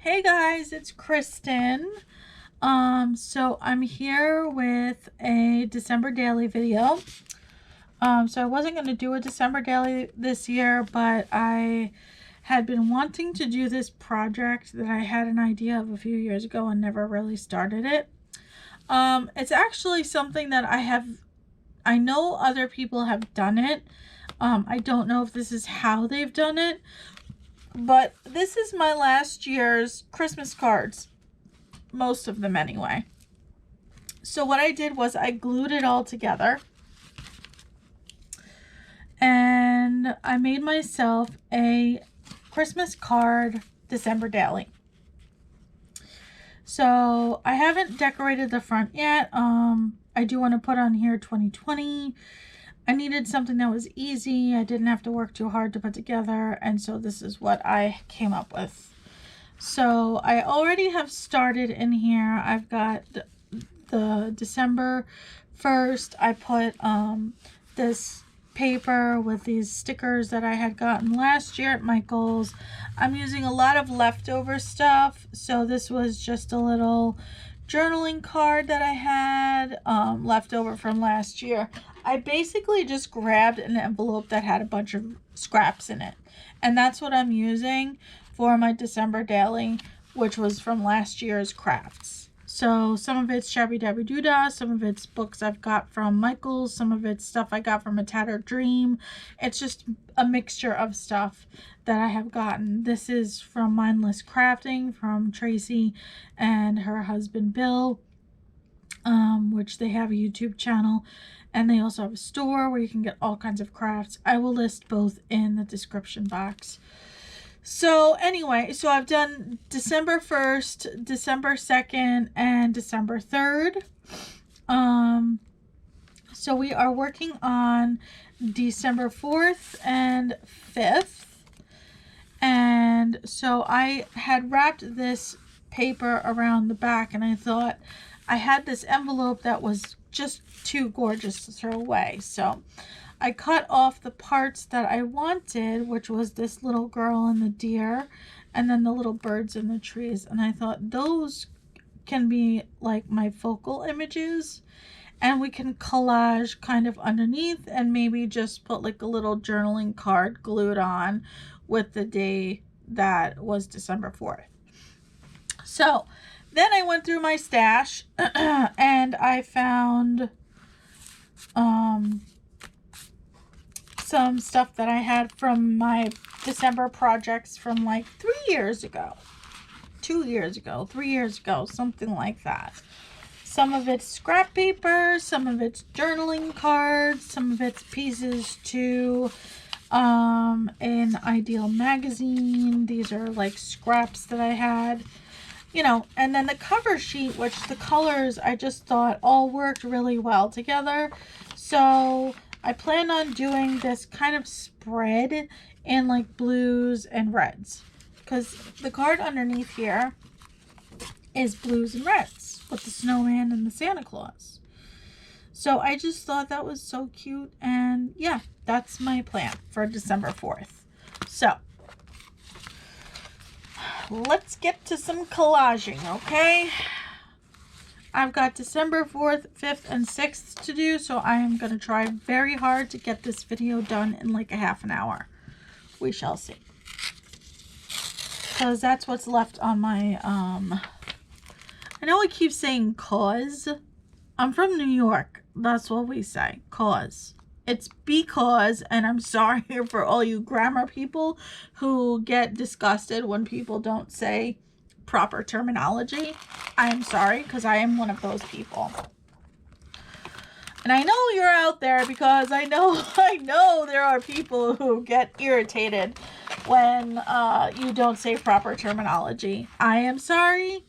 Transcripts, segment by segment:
Hey guys, it's Kristen. So I'm here with a December daily video. So I wasn't going to do a December daily this year, but I had been wanting to do this project that I had an idea of a few years ago and never really started it. It's actually something that I know other people have done it. I don't know if this is how they've done it, but this is my last year's Christmas cards. Most of them anyway. So what I did was I glued it all together. And I made myself a Christmas card December daily. So I haven't decorated the front yet. I do want to put on here 2020. I needed something that was easy. I didn't have to work too hard to put together. And so this is what I came up with. So I already have started in here. I've got the December 1st. I put this paper with these stickers that I had gotten last year at Michael's. I'm using a lot of leftover stuff. So this was just a little journaling card that I had left over from last year. I basically just grabbed an envelope that had a bunch of scraps in it. And that's what I'm using for my December daily, which was from last year's crafts. So some of it's Shabbydabbydoodah, some of it's books I've got from Michael's, some of it's stuff I got from a Tattered Dream. It's just a mixture of stuff that I have gotten. This is from Mindless Crafting from Tracy and her husband Bill, which they have a YouTube channel. And they also have a store where you can get all kinds of crafts. I will list both in the description box. So anyway, so I've done December 1st, December 2nd, and December 3rd. So we are working on December 4th and 5th. And so I had wrapped this paper around the back, and I thought I had this envelope that was just too gorgeous to throw away. So I cut off the parts that I wanted, which was this little girl and the deer, and then the little birds in the trees. And I thought those can be like my focal images, and we can collage kind of underneath and maybe just put like a little journaling card glued on with the day that was December 4th. So then I went through my stash and I found some stuff that I had from my December projects from like 3 years ago, 2 years ago, 3 years ago, something like that. Some of it's scrap paper, some of it's journaling cards, some of it's pieces to an Ideal magazine. These are like scraps that I had, you know, and then the cover sheet, which the colors I just thought all worked really well together. So I plan on doing this kind of spread in like blues and reds, because the card underneath here is blues and reds with the snowman and the Santa Claus. So I just thought that was so cute, and yeah, that's my plan for December 4th. So let's get to some collaging, okay? I've got December 4th, 5th, and 6th to do, so I am going to try very hard to get this video done in like a half an hour. We shall see. Because that's what's left on my, I know I keep saying cause. I'm from New York. That's what we say, cause. It's because, and I'm sorry for all you grammar people who get disgusted when people don't say proper terminology. I am sorry, because I am one of those people. And I know you're out there, because I know there are people who get irritated when you don't say proper terminology. I am sorry.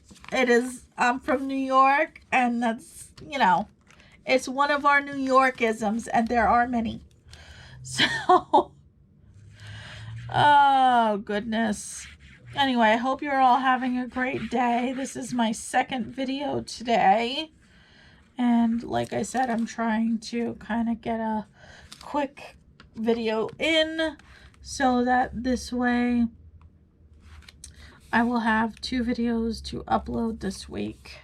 I'm from New York, and that's, you know, it's one of our New Yorkisms, and there are many. So, oh, goodness. Anyway, I hope you're all having a great day. This is my second video today. And like I said, I'm trying to kind of get a quick video in so that this way I will have 2 videos to upload this week.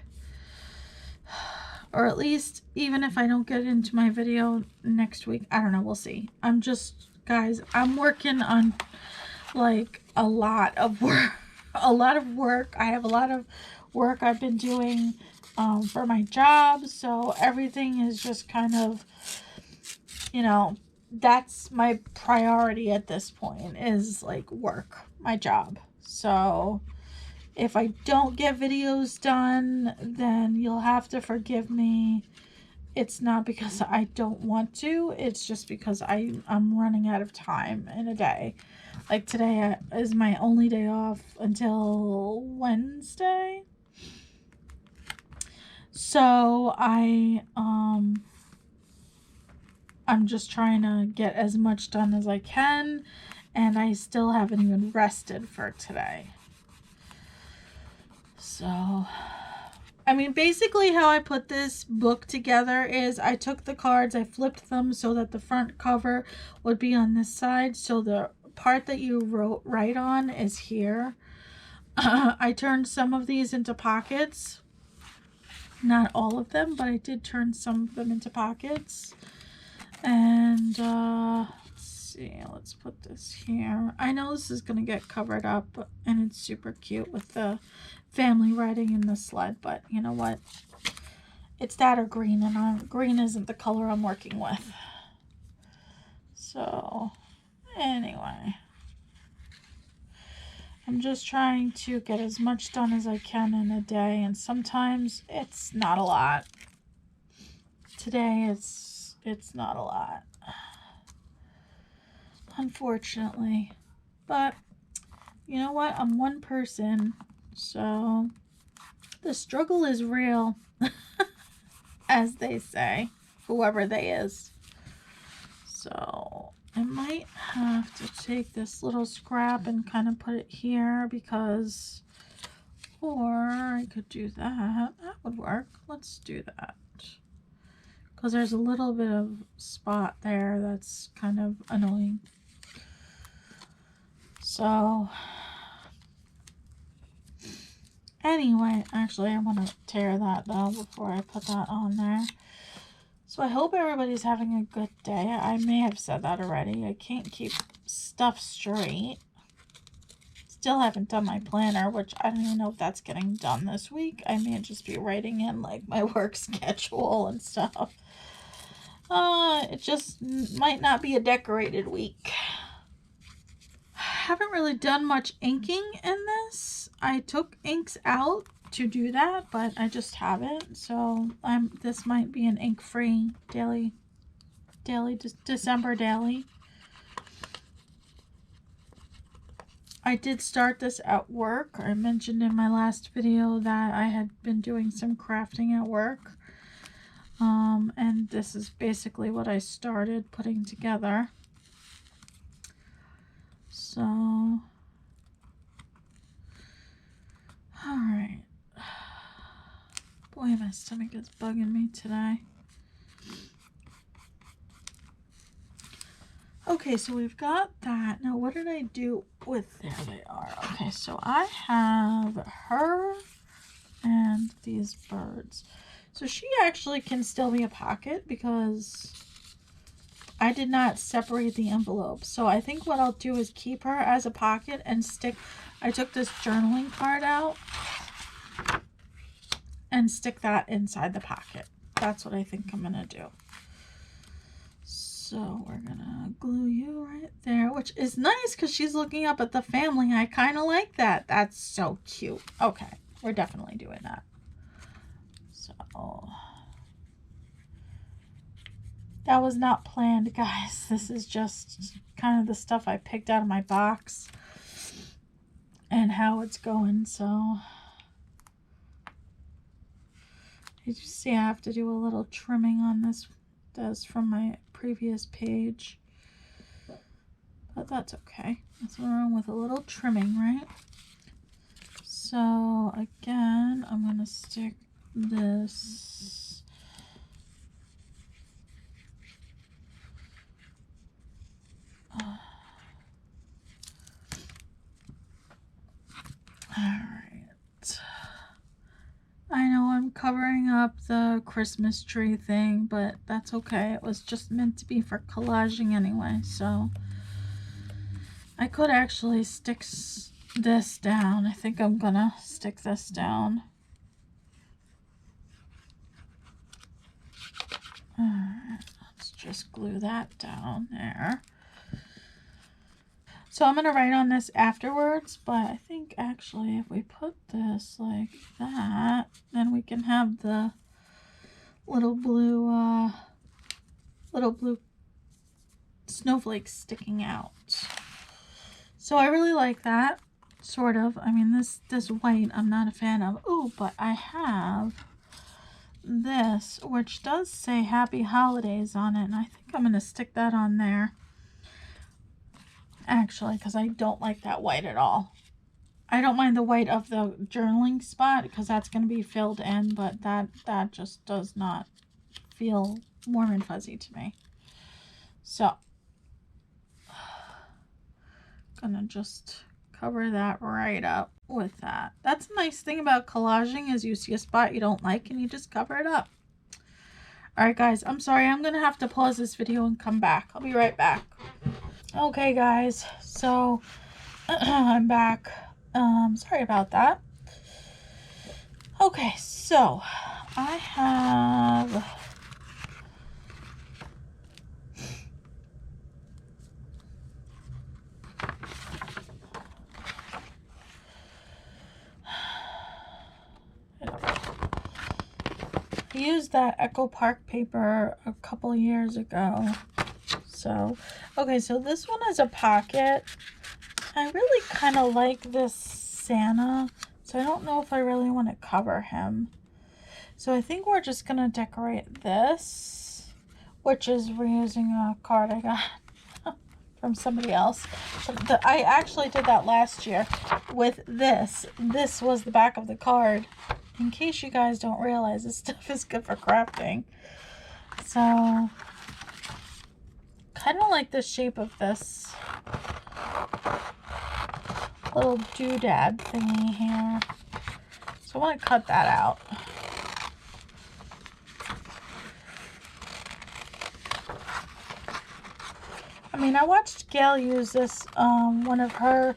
Or at least, even if I don't get into my video next week, I don't know, we'll see. I'm just, guys, I'm working on like a lot of work. A lot of work. I have a lot of work I've been doing for my job. So everything is just kind of, you know, that's my priority at this point, is like work, my job. So if I don't get videos done, then you'll have to forgive me. It's not because I don't want to. It's just because I'm running out of time in a day. Like today is my only day off until Wednesday. So I'm just trying to get as much done as I can, and I still haven't even rested for today. So, I mean, basically how I put this book together is I took the cards, I flipped them so that the front cover would be on this side. So the part that you write on is here. I turned some of these into pockets. Not all of them, but I did turn some of them into pockets. And let's see, let's put this here. I know this is going to get covered up, and it's super cute with the family riding in the sled, but you know what? It's that or green, and green isn't the color I'm working with. So, anyway. I'm just trying to get as much done as I can in a day, and sometimes it's not a lot. Today it's not a lot, unfortunately. But you know what? I'm one person, so the struggle is real, as they say, whoever they is. So I might have to take this little scrap and kind of put it here, because, or I could do that. That would work. Let's do that. Because there's a little bit of spot there that's kind of annoying. So, anyway, actually I want to tear that though before I put that on there. So I hope everybody's having a good day. I may have said that already. I can't keep stuff straight. Still haven't done my planner, which I don't even know if that's getting done this week. I may just be writing in like my work schedule and stuff. It just might not be a decorated week. I haven't really done much inking in this. I took inks out to do that, but I just haven't. So this might be an ink-free daily December daily. I did start this at work. I mentioned in my last video that I had been doing some crafting at work. And this is basically what I started putting together. So, alright. Boy, my stomach is bugging me today. Okay, so we've got that. Now, what did I do with, there they are. Okay, so I have her and these birds. So she actually can still be a pocket because I did not separate the envelope. So I think what I'll do is keep her as a pocket and stick, I took this journaling card out and stick that inside the pocket. That's what I think I'm going to do. So we're going to glue you right there, which is nice because she's looking up at the family. I kind of like that. That's so cute. Okay, we're definitely doing that. So that was not planned, guys. This is just kind of the stuff I picked out of my box and how it's going. So did you see I have to do a little trimming on this? Does from my previous page, but that's okay. Nothing wrong with a little trimming, right? So again, I'm going to stick this Alright. I know I'm covering up the Christmas tree thing, but that's okay. It was just meant to be for collaging anyway, so I could actually stick this down. I think I'm gonna stick this down. Alright, let's just glue that down there. So I'm going to write on this afterwards, but I think actually if we put this like that, then we can have the little blue snowflakes sticking out. So I really like that, sort of. I mean, this white I'm not a fan of. Oh, but I have this, which does say Happy Holidays on it, and I think I'm going to stick that on there. Actually, because I don't like that white at all. I don't mind the white of the journaling spot because that's going to be filled in, but that just does not feel warm and fuzzy to me. So, gonna just cover that right up with that. That's a nice thing about collaging is you see a spot you don't like and you just cover it up. Alright guys, I'm sorry, I'm gonna have to pause this video and come back. I'll be right back. Okay guys, so I'm back. Sorry about that. Okay, so I have I used that Echo Park paper a couple years ago. So, okay, so this one is a pocket. I really kind of like this Santa, so I don't know if I really want to cover him. So I think we're just going to decorate this, which is reusing a card I got from somebody else. I actually did that last year with this. This was the back of the card. In case you guys don't realize, this stuff is good for crafting. So, kind of like the shape of this little doodad thingy here. So I want to cut that out. I mean, I watched Gail use this, one of her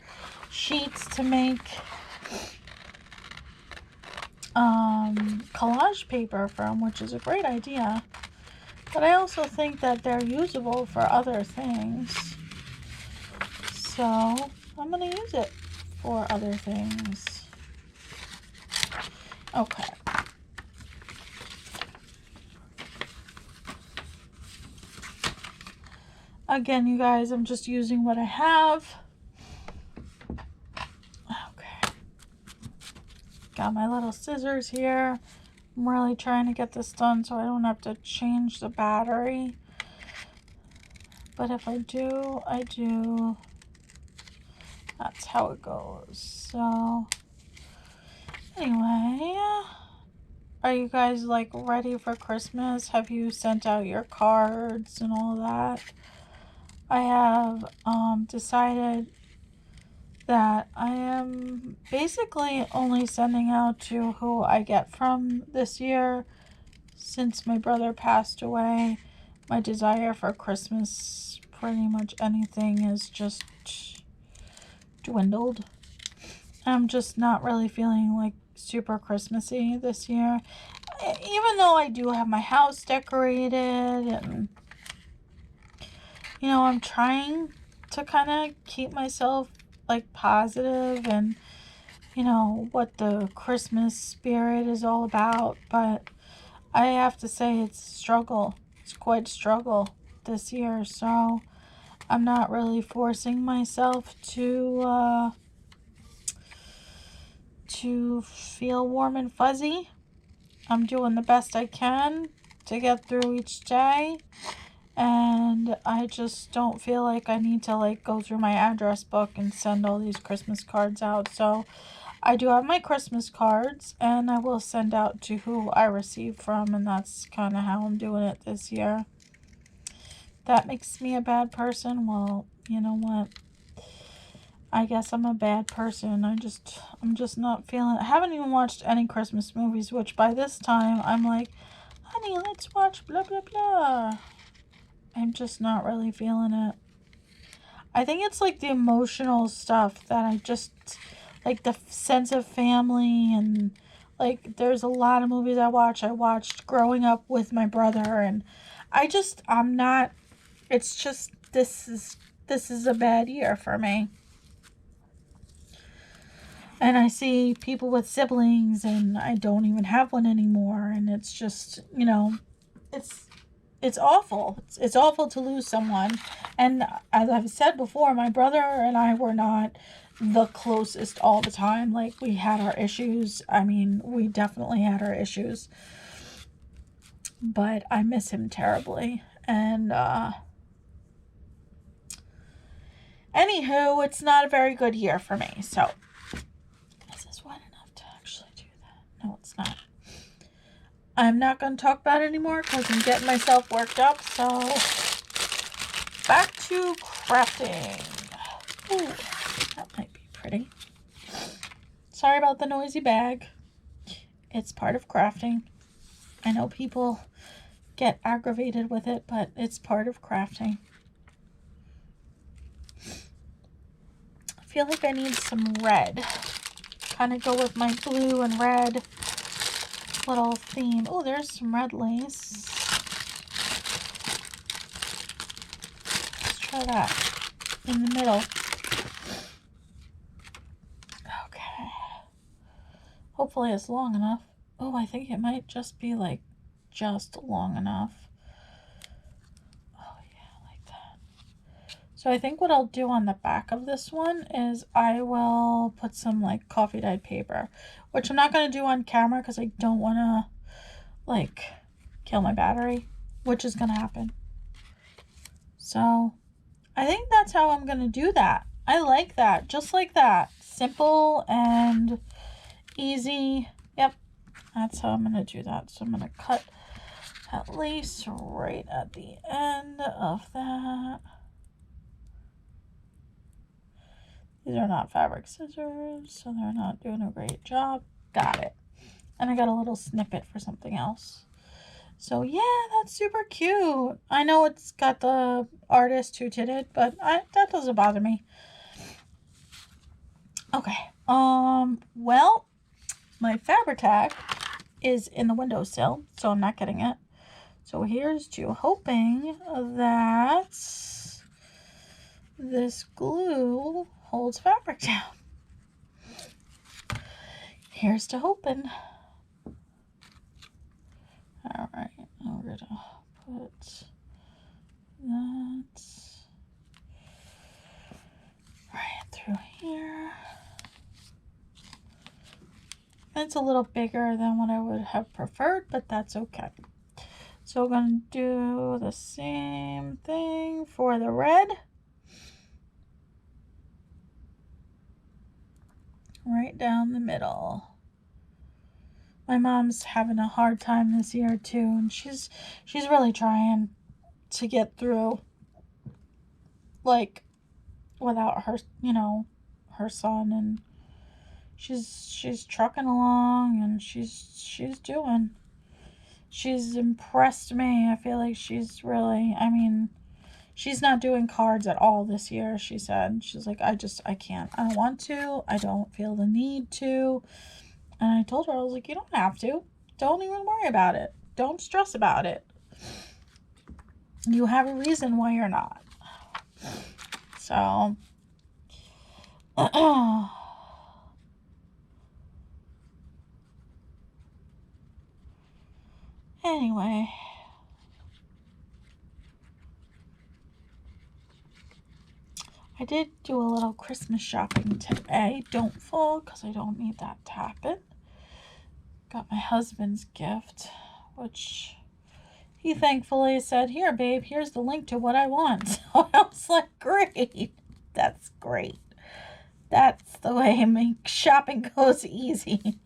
sheets to make collage paper from, which is a great idea. But I also think that they're usable for other things. So I'm going to use it for other things. Okay. Again, you guys, I'm just using what I have. Okay. Got my little scissors here. I'm really trying to get this done so I don't have to change the battery. But if I do, I do. That's how it goes. So, anyway, are you guys like ready for Christmas? Have you sent out your cards and all that? I have decided that I am basically only sending out to who I get from this year. Since my brother passed away, my desire for Christmas, pretty much anything, is just dwindled. I'm just not really feeling like super Christmassy this year. Even though I do have my house decorated and, you know, I'm trying to kind of keep myself like positive and, you know, what the Christmas spirit is all about. But I have to say it's a struggle. It's quite a struggle this year. So I'm not really forcing myself to feel warm and fuzzy. I'm doing the best I can to get through each day. And I just don't feel like I need to like go through my address book and send all these Christmas cards out. So I do have my Christmas cards and I will send out to who I receive from, and that's kind of how I'm doing it this year. That makes me a bad person. Well, you know what? I guess I'm a bad person. I'm just not feeling it. I haven't even watched any Christmas movies, which by this time I'm like, honey, let's watch blah, blah, blah. I'm just not really feeling it. I think it's like the emotional stuff that I just, like the sense of family, and like there's a lot of movies I watched growing up with my brother, and I'm not, it's just, this is a bad year for me. And I see people with siblings, and I don't even have one anymore, and it's just, it's awful. It's awful to lose someone. And as I've said before, my brother and I were not the closest all the time. Like, we had our issues. I mean, we definitely had our issues. But I miss him terribly. And, anywho, it's not a very good year for me. So, is this wet enough to actually do that? No, it's not. I'm not going to talk about it anymore because I'm getting myself worked up. So, back to crafting. Ooh, that might be pretty. Sorry about the noisy bag. It's part of crafting. I know people get aggravated with it, but it's part of crafting. I feel like I need some red. Kind of go with my blue and red little theme. Oh, there's some red lace. Let's try that in the middle. Okay. Hopefully it's long enough. Oh, I think it might just be like just long enough. Oh yeah, like that. So I think what I'll do on the back of this one is I will put some like coffee dyed paper, which I'm not going to do on camera because I don't want to like kill my battery, which is going to happen. So I think that's how I'm going to do that. I like that. Just like that. Simple and easy. Yep. That's how I'm going to do that. So I'm going to cut that lace right at the end of that. These are not fabric scissors, so they're not doing a great job. Got it. And I got a little snippet for something else. So yeah, that's super cute. I know it's got the artist who did it, but that doesn't bother me. Okay. Well, my fabric tag is in the windowsill, so I'm not getting it. So here's to hoping that this glue holds fabric down. Here's to hoping. All right, now we're gonna put that right through here. It's a little bigger than what I would have preferred, but that's okay. So we're going to do the same thing for the red. Right down the middle. My mom's having a hard time this year too, and she's really trying to get through, like, without her, her son, and she's trucking along, and she's impressed me. I feel like she's really, she's not doing cards at all this year, she said. She's like, I can't. I don't want to. I don't feel the need to. And I told her, I was like, you don't have to. Don't even worry about it. Don't stress about it. You have a reason why you're not. So, anyway. I did do a little Christmas shopping today. Don't fall, because I don't need that to happen. Got my husband's gift, which he thankfully said, here, babe, here's the link to what I want. So I was like, great. That's great. That's the way shopping goes easy.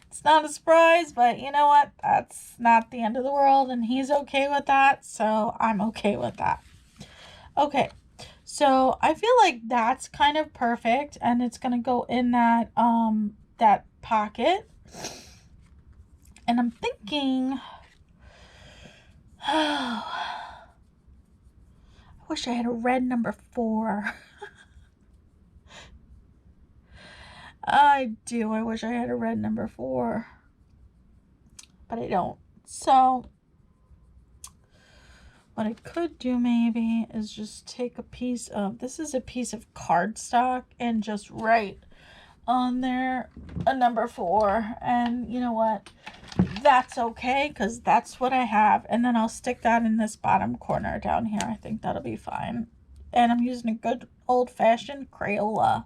It's not a surprise, but you know what? That's not the end of the world, and he's okay with that, so I'm okay with that. Okay. So I feel like that's kind of perfect, and it's gonna go in that pocket. And I'm thinking, oh, I wish I had a red number 4. I do. I wish I had a red number 4, but I don't. So what I could do maybe is just take a piece of, this is a piece of cardstock, and just write on there a number 4. And you know what? That's okay, because that's what I have. And then I'll stick that in this bottom corner down here. I think that'll be fine. And I'm using a good old-fashioned Crayola,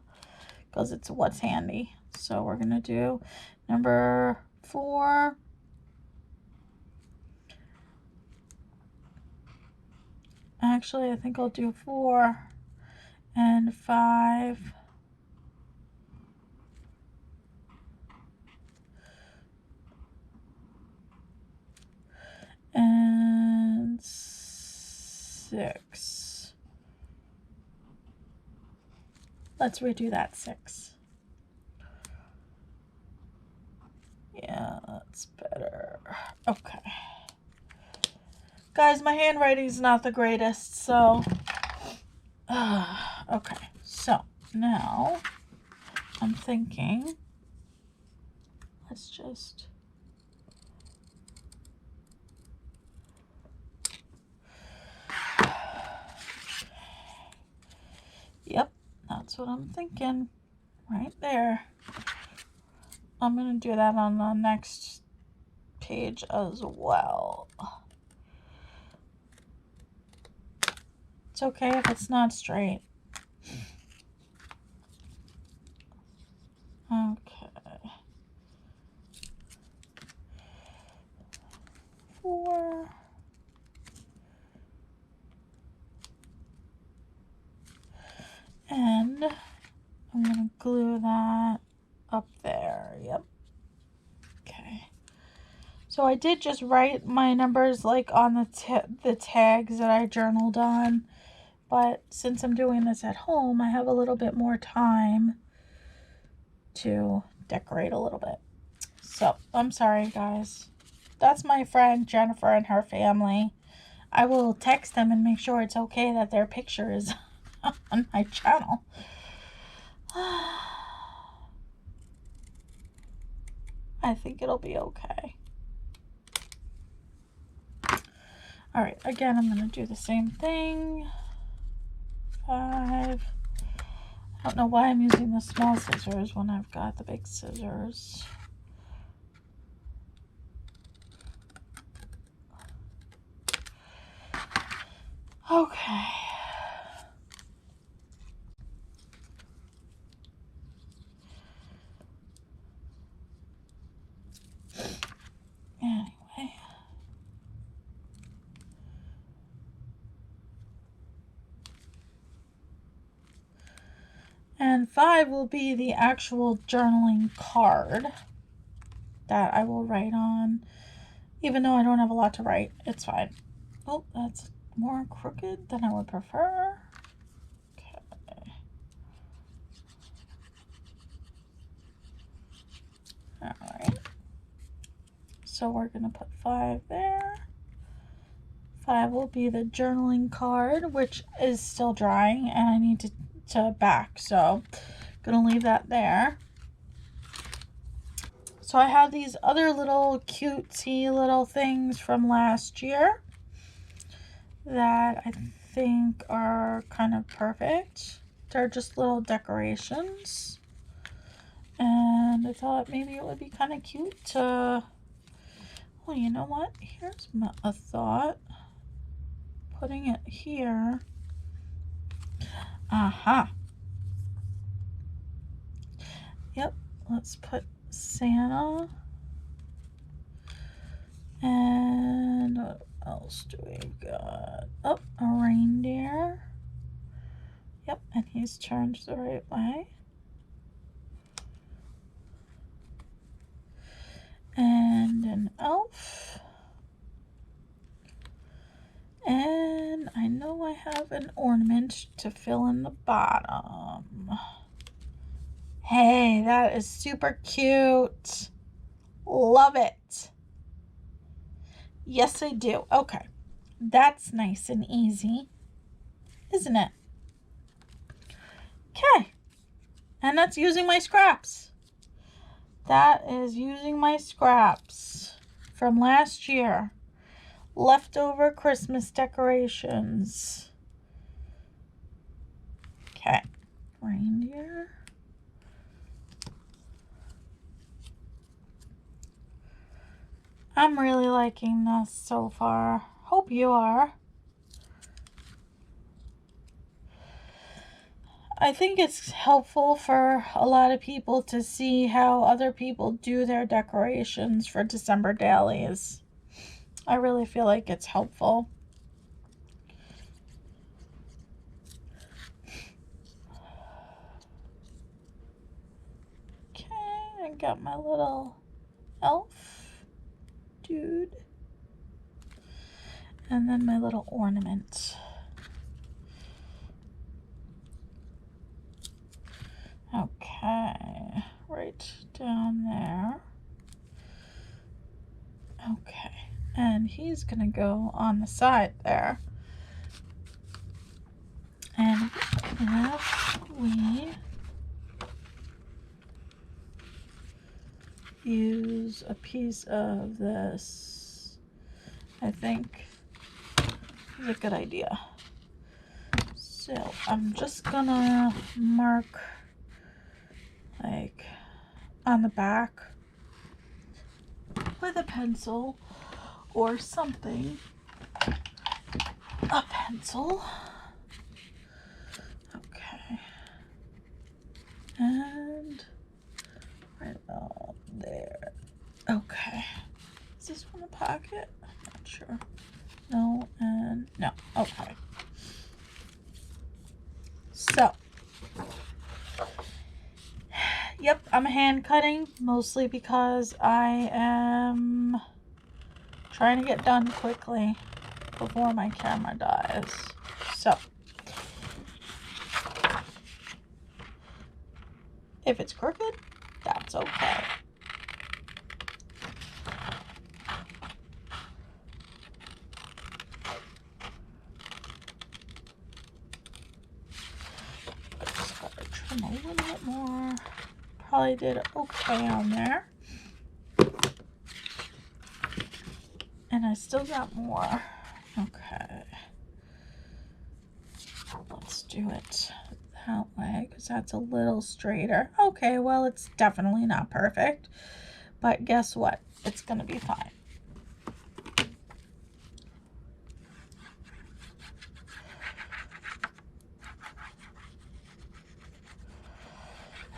because it's what's handy. So we're going to do number 4. Actually, I think I'll do 4 and 5. And 6. Let's redo that 6. Yeah, that's better. Okay. Guys, my handwriting is not the greatest, so... okay, so now I'm thinking, let's just... Yep, that's what I'm thinking. Right there. I'm going to do that on the next page as well. It's okay if it's not straight. Okay. 4. And I'm going to glue that up there. Yep. Okay. So I did just write my numbers like on the tags that I journaled on. But since I'm doing this at home, I have a little bit more time to decorate a little bit. So I'm sorry, guys. That's my friend Jennifer and her family. I will text them and make sure it's okay that their picture is on my channel. I think it'll be okay. All right, again, I'm going to do the same thing. 5. I don't know why I'm using the small scissors when I've got the big scissors. Okay. Anyway. And 5 will be the actual journaling card that I will write on. Even though I don't have a lot to write, it's fine. Oh, that's more crooked than I would prefer. Okay. All right. So we're going to put 5 there. 5 will be the journaling card, which is still drying, and I need to back, so I'm going to leave that there. So I have these other little cutesy little things from last year that I think are kind of perfect. They're just little decorations, and I thought maybe it would be kind of cute to, well, you know what, here's a thought, putting it here. Aha. Yep, let's put Santa. And what else do we got? Oh, a reindeer. Yep, and he's turned the right way. And an elf. And I know I have of an ornament to fill in the bottom. Hey, that is super cute. Love it. Yes, I do. Okay. That's nice and easy, isn't it? Okay. And that's using my scraps. That is using my scraps from last year. Leftover Christmas decorations. Okay. Reindeer. I'm really liking this so far. Hope you are. I think it's helpful for a lot of people to see how other people do their decorations for December dailies. I really feel like it's helpful. Okay, I got my little elf dude. And then my little ornament. Okay, right down there. Okay, and he's gonna go on the side there. And if we use a piece of this, I think is a good idea. So I'm just gonna mark like on the back with a pencil or something. A pencil. Okay. And right about there. Okay. Is this one a pocket? I'm not sure. No, and no. Okay. So, yep, I'm hand cutting mostly because I am trying to get done quickly before my camera dies. So, if it's crooked, that's okay. Just gotta trim a little bit more. Probably did okay on there. And I still got more. Okay. Let's do it that way because that's a little straighter. Okay, well, it's definitely not perfect. But guess what? It's going to be fine.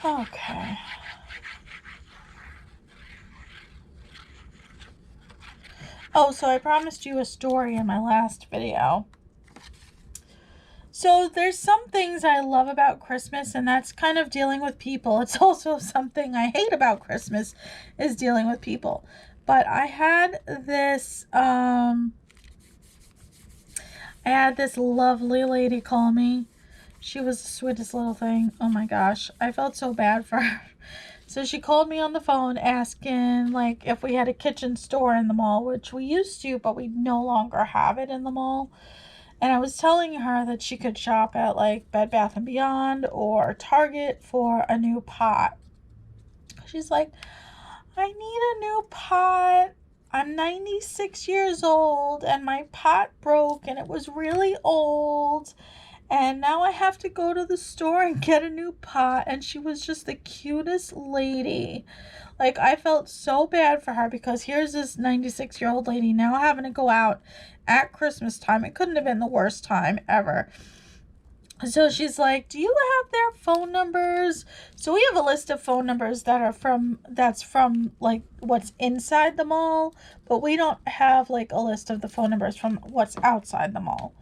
Okay. Oh, so I promised you a story in my last video. So there's some things I love about Christmas, and that's kind of dealing with people. It's also something I hate about Christmas is dealing with people. But I had this lovely lady call me. She was the sweetest little thing. Oh my gosh, I felt so bad for her. So she called me on the phone asking like if we had a kitchen store in the mall, which we used to, but we no longer have it in the mall. And I was telling her that she could shop at like Bed Bath & Beyond or Target for a new pot. She's like, I need a new pot. I'm 96 years old and my pot broke and it was really old. And now I have to go to the store and get a new pot. And she was just the cutest lady. Like, I felt so bad for her because here's this 96-year-old lady now having to go out at Christmas time. It couldn't have been the worst time ever. So she's like, do you have their phone numbers? So we have a list of phone numbers that's from like what's inside the mall. But we don't have like a list of the phone numbers from what's outside the mall.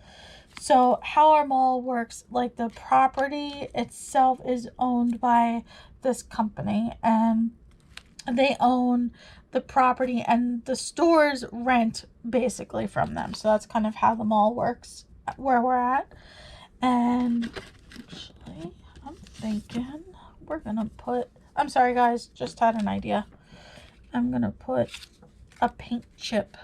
So how our mall works, like the property itself is owned by this company and they own the property and the stores rent basically from them. So that's kind of how the mall works. where we're at. And actually, I'm thinking we're going to put, I'm sorry guys, just had an idea. I'm going to put a paint chip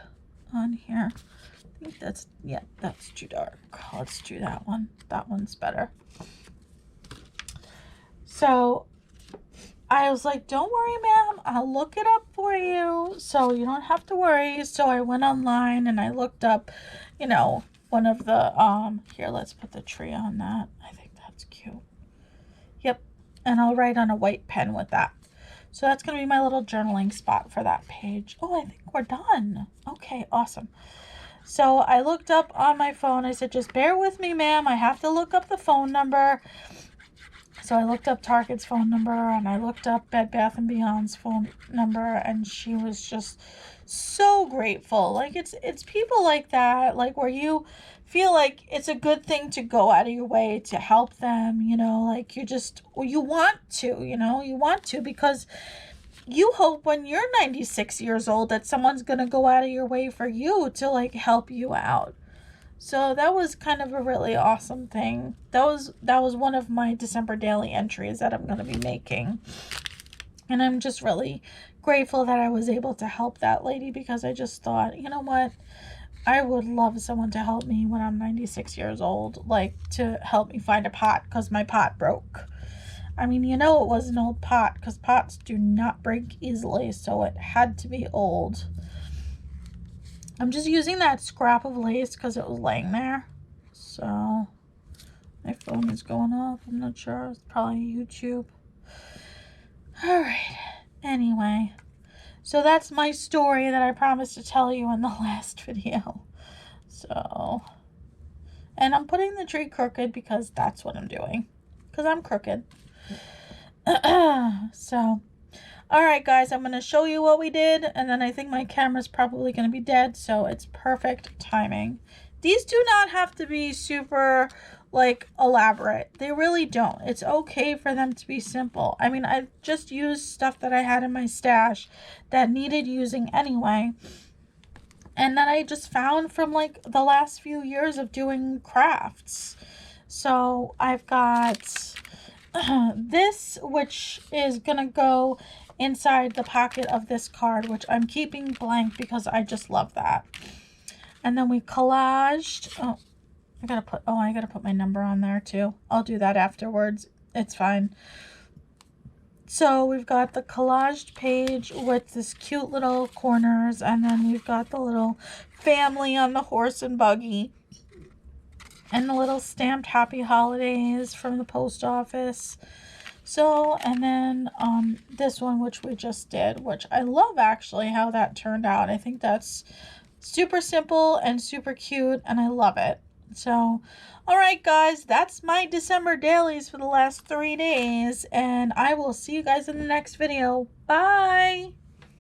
on here. I think that's, yeah, that's too dark. Let's do that one. That one's better. So I was like, don't worry, ma'am. I'll look it up for you. So you don't have to worry. So I went online and I looked up, you know, one of the, here, let's put the tree on that. I think that's cute. Yep. And I'll write on a white pen with that. So that's going to be my little journaling spot for that page. Oh, I think we're done. Okay, awesome. So I looked up on my phone. I said, just bear with me, ma'am. I have to look up the phone number. So I looked up Target's phone number and I looked up Bed Bath & Beyond's phone number, and she was just so grateful. Like it's people like that, like where you feel like it's a good thing to go out of your way to help them, you know, like you want to, you know, you want to, because you hope when you're 96 years old that someone's going to go out of your way for you to like help you out. So that was kind of a really awesome thing. That was one of my December daily entries that I'm going to be making. And I'm just really grateful that I was able to help that lady, because I just thought, you know what? I would love someone to help me when I'm 96 years old, like to help me find a pot because my pot broke. I mean, you know, it was an old pot because pots do not break easily, so it had to be old. I'm just using that scrap of lace because it was laying there. So my phone is going off. I'm not sure. It's probably YouTube. All right. Anyway, so that's my story that I promised to tell you in the last video. So, and I'm putting the tree crooked because that's what I'm doing. Because I'm crooked. So, all right, guys, I'm going to show you what we did, and then I think my camera's probably going to be dead, so it's perfect timing. These do not have to be super, like, elaborate. They really don't. It's okay for them to be simple. I mean, I just used stuff that I had in my stash that needed using anyway, and that I just found from, like, the last few years of doing crafts. So I've got this, which is going to go inside the pocket of this card, which I'm keeping blank because I just love that. And then we collaged. Oh, I gotta put my number on there too. I'll do that afterwards. It's fine. So we've got the collaged page with this cute little corners, and then we've got the little family on the horse and buggy, and the little stamped happy holidays from the post office. So, and then this one, which we just did, which I love actually how that turned out. I think that's super simple and super cute, and I love it. So, all right, guys, that's my December dailies for the last 3 days, and I will see you guys in the next video. Bye!